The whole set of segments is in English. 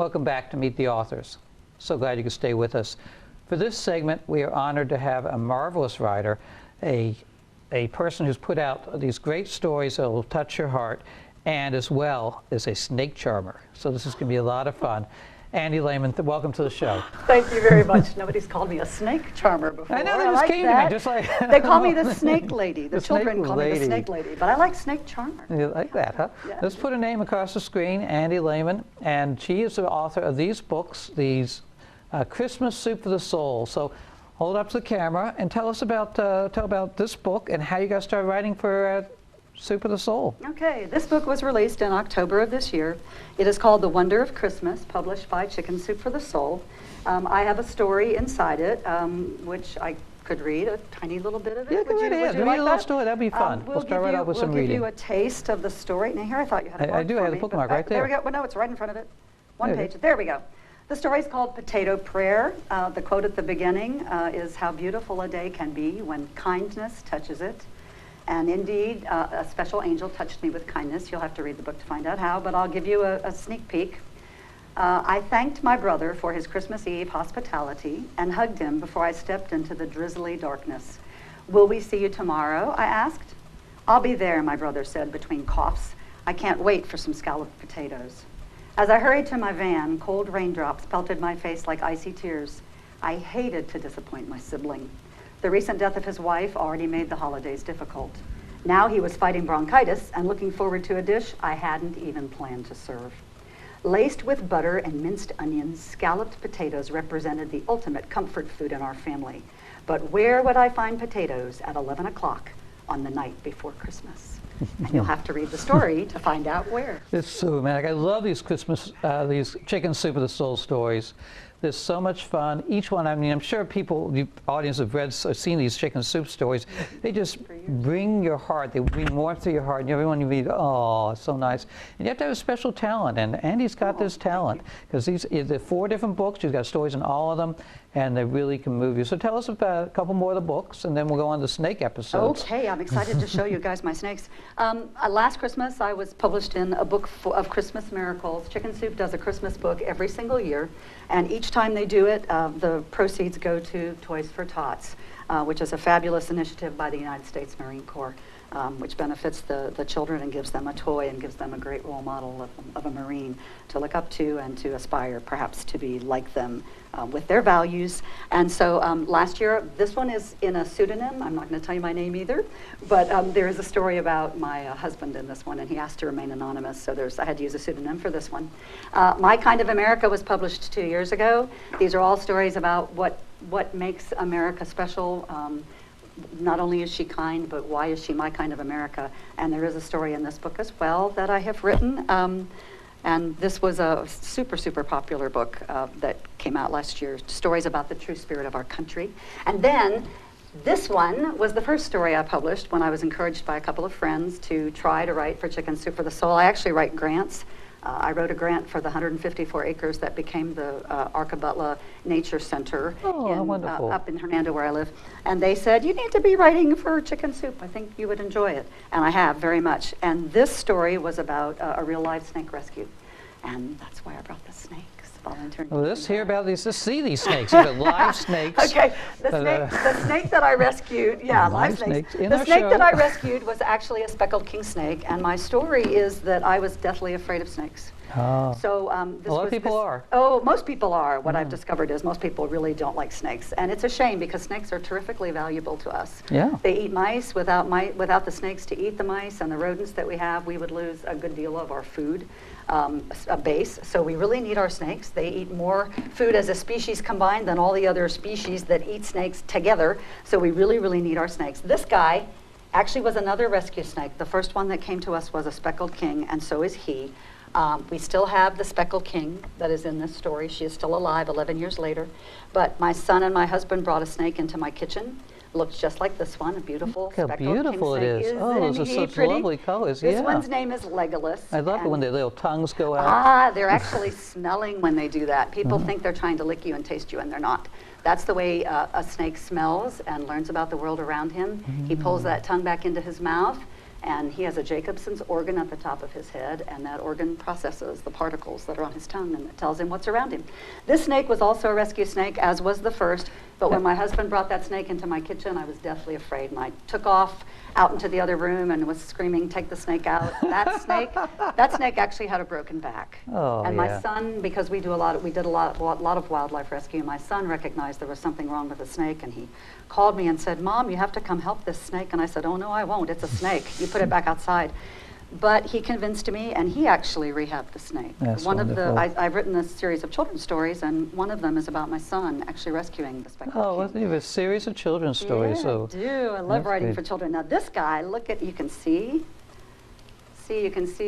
Welcome back to Meet the Authors. So glad you could stay with us. For this segment, we are honored to have a marvelous writer, a person who's put out these great stories that will touch your heart, and as well as a snake charmer. So this is going to be a lot of fun. Andi Lehman, welcome to the show. Thank you very much. Nobody's called me a snake charmer before. I know, they just came to me, just like... They call me the snake lady. The children snake call lady. me the snake lady, but I like snake charmer. You like that, huh? Yeah. Let's put a name across the screen, Andi Lehman, and she is the author of these books, these Christmas Soup for the Soul. So hold up to the camera and tell us about this book and how you got started writing for Soup for the Soul. Okay, this book was released in October of this year. It is called The Wonder of Christmas, published by Chicken Soup for the Soul. I have a story inside it, which I could read a tiny little bit of it. Yeah, go right ahead. Read a little story. That'd be fun. We'll start right off with some reading. We'll give you a taste of the story. Now here, I thought you had a bookmark. I do have a bookmark right there. There we go. Well, no, it's right in front of it. One page. There we go. The story is called Potato Prayer. The quote at the beginning is, "How beautiful a day can be when kindness touches it." And indeed, a special angel touched me with kindness. You'll have to read the book to find out how, but I'll give you a sneak peek. I thanked my brother for his Christmas Eve hospitality and hugged him before I stepped into the drizzly darkness. "Will we see you tomorrow?" I asked. "I'll be there," my brother said between coughs. "I can't wait for some scalloped potatoes." As I hurried to my van, cold raindrops pelted my face like icy tears. I hated to disappoint my sibling. The recent death of his wife already made the holidays difficult. Now he was fighting bronchitis and looking forward to a dish I hadn't even planned to serve. Laced with butter and minced onions, scalloped potatoes represented the ultimate comfort food in our family. But where would I find potatoes at 11 o'clock on the night before Christmas? And you'll have to read the story to find out where. It's so romantic. I love these Christmas, these Chicken Soup for the Soul stories. They're so much fun. Each one, I mean, I'm sure people, the audience have read, seen these chicken soup stories. They just bring your heart. They bring warmth to your heart. And everyone you read, oh, it's so nice. And you have to have a special talent. And Andi's got this talent because there are 4 different books. She's got stories in all of them, and they really can move you. So tell us about a couple more of the books, and then we'll go on to snake episodes. Okay, I'm excited to show you guys my snakes. Last Christmas, I was published in a book of Christmas miracles. Chicken Soup does a Christmas book every single year, and each time they do it, the proceeds go to Toys for Tots, which is a fabulous initiative by the United States Marine Corps, which benefits the children and gives them a toy and gives them a great role model of a Marine to look up to and to aspire perhaps to be like them with their values. And so last year, this one is in a pseudonym. I'm not going to tell you my name either, but there is a story about my husband in this one, and he asked to remain anonymous, so I had to use a pseudonym for this one. My Kind of America was published 2 years ago. These are all stories about what makes America special. Not only is she kind, but why is she my kind of America? And there is a story in this book as well that I have written. And this was a super, super popular book that came out last year, stories about the true spirit of our country. And then this one was the first story I published when I was encouraged by a couple of friends to try to write for Chicken Soup for the Soul. I actually write grants. I wrote a grant for the 154 acres that became the Arcabutla Nature Center up in Hernando, where I live. And they said, "You need to be writing for Chicken Soup. I think you would enjoy it." And I have very much. And this story was about a real live snake rescue. And that's why I brought the snakes. Volunteering. Well, let's hear about these. Let's see these snakes. You've got live snakes. Okay, the snake that I rescued, live snakes. The snake that I rescued was actually a speckled king snake, and my story is that I was deathly afraid of snakes. Oh. So a lot of people are. Oh, most people are. What I've discovered is most people really don't like snakes, and it's a shame because snakes are terrifically valuable to us. Yeah. They eat mice. Without the snakes to eat the mice and the rodents that we have, we would lose a good deal of our food. A base, so we really need our snakes. They eat more food as a species combined than all the other species that eat snakes together, so we really, really need our snakes. This guy actually was another rescue snake. The first one that came to us was a speckled king, and so is he. We still have the speckled king that is in this story. She is still alive 11 years later, but my son and my husband brought a snake into my kitchen. Looks just like this one, a beautiful Look how speckled beautiful king it snake. is. Oh, those are such lovely colors. This one's name is Legolas. I love it when their little tongues go out. They're actually smelling when they do that. People think they're trying to lick you and taste you, and they're not. That's the way a snake smells and learns about the world around him. He pulls that tongue back into his mouth, And he has a Jacobson's organ at the top of his head, and that organ processes the particles that are on his tongue, and it tells him what's around him. This snake was also a rescue snake, as was the first, but when my husband brought that snake into my kitchen, I was deathly afraid, and I took off out into the other room and was screaming, "Take the snake out." That snake actually had a broken back. Oh, and yeah. my son, because we did a lot of wildlife rescue, my son recognized there was something wrong with the snake, and he called me and said, "Mom, you have to come help this snake." And I said, "Oh, no, I won't. It's a snake. You put it back outside." But he convinced me, and he actually rehabbed the snake. That's one wonderful. of the I've written a series of children's stories, and one of them is about my son actually rescuing the speckled Oh, well, king. you have a series of children's stories. Yeah, So I do. I love that's writing good. for children. Now this guy, look at, you can see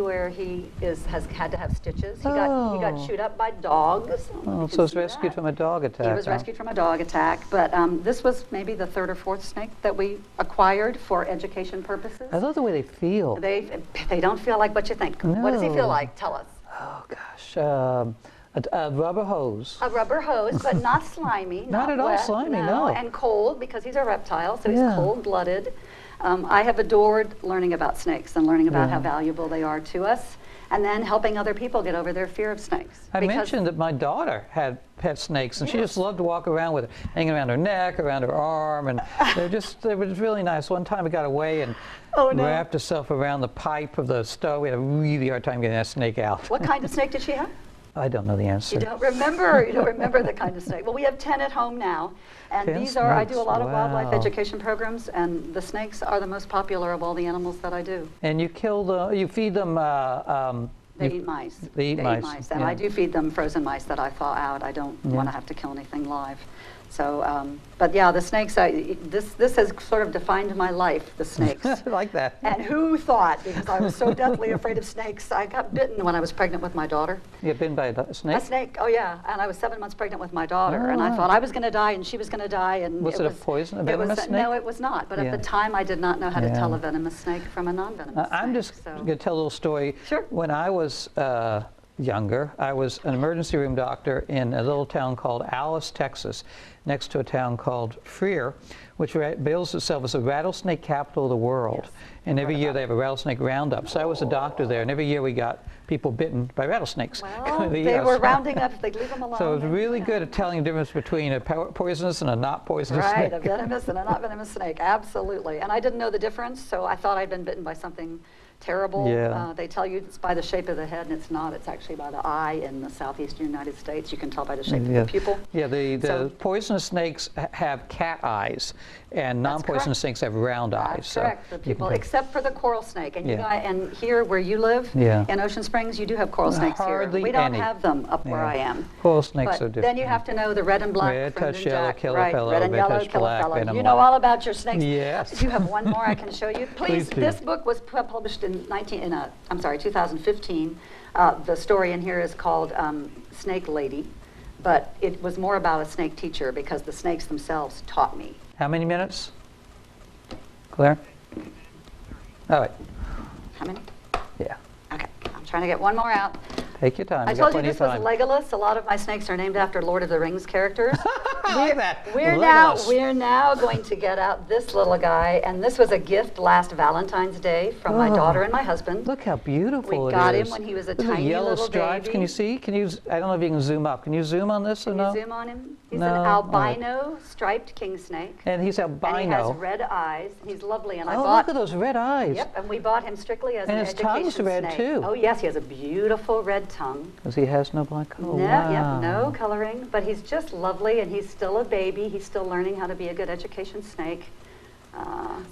where he has had to have stitches. He got chewed up by dogs. Oh, so it's rescued from a dog attack. He was huh? rescued from a dog attack, but this was maybe the third or fourth snake that we acquired for education purposes. I love the way they feel. They don't feel like what you think. What does he feel No. like? Tell us. Oh, gosh. A rubber hose. A rubber hose, but not slimy. Not at all wet, slimy, no. And cold, because he's a reptile, so he's Yeah. cold-blooded. I have adored learning about snakes and learning about Yeah. how valuable they are to us, and then helping other people get over their fear of snakes. I Because- mentioned that my daughter had pet snakes, and she Yes. just loved to walk around with it, hanging around her neck, around her arm, and they were just really nice. One time it got away and Oh, no. wrapped herself around the pipe of the stove. We had a really hard time getting that snake out. What kind of snake did she have? I don't know the answer. You don't remember. You don't remember the kind of snake. Well, we have 10 at home now, and 10 these are. I do a snakes, lot of wildlife wow. education programs, and the snakes are the most popular of all the animals that I do. And you you feed them. They eat mice. They eat mice, and yeah. I do feed them frozen mice that I thaw out. I don't Yeah. want to have to kill anything live. So, but yeah, the snakes. This has sort of defined my life. The snakes. I like that. And who thought? Because I was so deathly afraid of snakes. I got bitten when I was pregnant with my daughter. You get bitten by a snake? A snake, oh yeah, and I was 7 months pregnant with my daughter, and I Ah. thought I was going to die and she was going to die. And Was it a poison, a it was venomous snake? No, it was not. But Yeah. at the time, I did not know how to tell Yeah. a venomous snake from a non-venomous I'm snake. just so. going to tell a little story. Sure. When I was younger, I was an emergency room doctor in a little town called Alice, Texas, next to a town called Freer, which bills itself as the rattlesnake capital of the world. Yes, And I've every heard year about they have a rattlesnake roundup. So I was a doctor there, and every year we got people bitten by rattlesnakes. Well, they were rounding up. They'd leave them alone. So it was and, really you know. good at telling the difference between a poisonous and a not poisonous Right, snake. a venomous and a not venomous snake, absolutely. And I didn't know the difference, so I thought I'd been bitten by something terrible. Yeah. They tell you it's by the shape of the head, and it's not. It's actually by the eye in the southeastern United States. You can tell by the shape Yeah. of the pupil. Yeah, the So- poisonous snakes have cat eyes, and non-poisonous snakes have round eyes. That's so correct, the you can pupil, tell. except for the coral snake. And you Yeah. guys, and here where you live, Yeah. in Ocean Springs, you do have coral snakes Hardly here. We don't any. have them up where Yeah. I am. Coral snakes But are different. then you have to know the red and black. Red friend touch and yellow, Jack, killer right, fellow, red and red yellow, touch killer black, fellow. venom You know black. all about your snakes. Yes. You have one more I can show you. Please, Please do. this book was published in 2015. The story in here is called Snake Lady, but it was more about a snake teacher because the snakes themselves taught me. How many minutes? Claire? All right. How many? Yeah. Okay, I'm trying to get one more out. Take your time. I You got told you plenty this of was time. Legolas. A lot of my snakes are named after Lord of the Rings characters. I like that. We're now going to get out this little guy, and this was a gift last Valentine's Day from my Oh. daughter and my husband. Look how beautiful We it got him is. when he was a Look at the tiny yellow little stripes. baby. Can you see? I don't know if you can zoom up. Can you zoom on this or Can no? you zoom on him? He's No, an all right. albino striped king snake. And he's And he has albino. red eyes. He's lovely, and I Oh, bought. look at those red eyes. Yep, and we bought him strictly as And an his education tongue's red, snake. too. Oh yes, he has a beautiful red tongue. Because he has no black color. No, wow. yep, no coloring, but he's just lovely, and he's still a baby. He's still learning how to be a good education snake.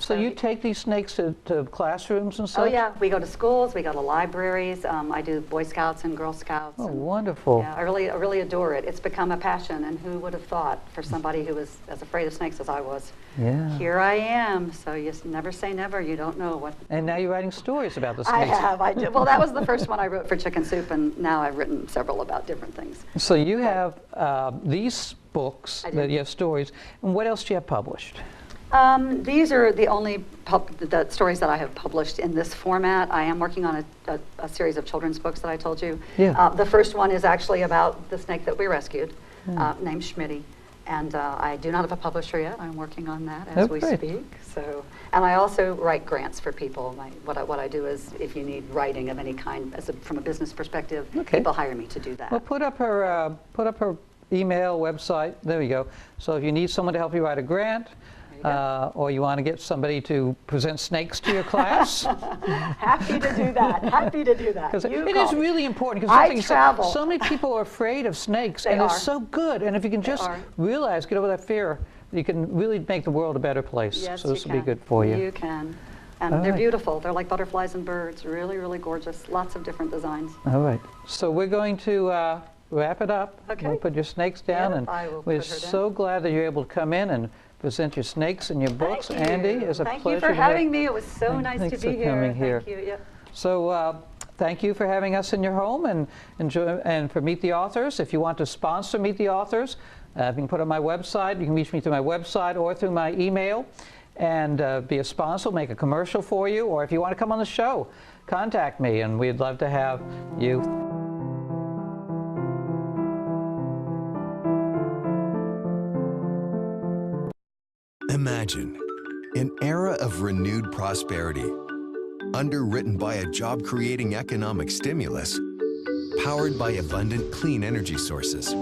So you take these snakes to classrooms and such? Oh yeah, we go to schools, we go to libraries. I do Boy Scouts and Girl Scouts. Oh, and, wonderful. yeah, I really adore it. It's become a passion, and who would have thought for somebody who was as afraid of snakes as I was. Yeah. Here I am. So you never say never. You don't know what. And now you're writing stories about the I snakes. have. I did. Well, that was the first one I wrote for Chicken Soup, and now I've written several about different things. So you have these books I do. that you have stories. And what else do you have published? These are the only the stories that I have published in this format. I am working on a series of children's books that I told you. Yeah. The first one is actually about the snake that we rescued, named Schmitty. And I do not have a publisher yet. I'm working on that as we great. speak. So, and I also write grants for people. What I do is, if you need writing of any kind, from a business perspective, people hire me to do that. Well, put up her email, website. There we go. So if you need someone to help you write a grant, or you want to get somebody to present snakes to your class. Happy to do that. Happy to do that. Because it is really important. Because I travel. so many people are afraid of snakes, They and are. they're so good. And if you can just realize, get over that fear, you can really make the world a better place. Yes, so this you will be can. good for you. You can. And they're beautiful. They're like butterflies and birds. Really, really gorgeous. Lots of different designs. All right. So we're going to wrap it up. Okay. We'll put your snakes down. Yep, and I will we're put her down. so glad that you're able to come in and present your snakes and your books. Thank you. Andy, it's a Thank pleasure you for to have having me. It was so nice to Thanks be for here. coming here. Thank you. Yep. So thank you for having us in your home and enjoy, and for Meet the Authors. If you want to sponsor Meet the Authors, you can put it on my website. You can reach me through my website or through my email and be a sponsor, make a commercial for you. Or if you want to come on the show, contact me and we'd love to have you. Imagine an era of renewed prosperity, underwritten by a job-creating economic stimulus, powered by abundant clean energy sources.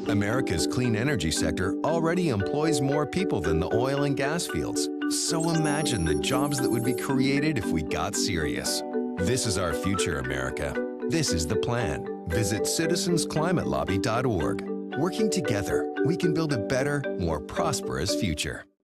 America's clean energy sector already employs more people than the oil and gas fields. So imagine the jobs that would be created if we got serious. This is our future, America. This is the plan. Visit citizensclimatelobby.org. Working together, we can build a better, more prosperous future.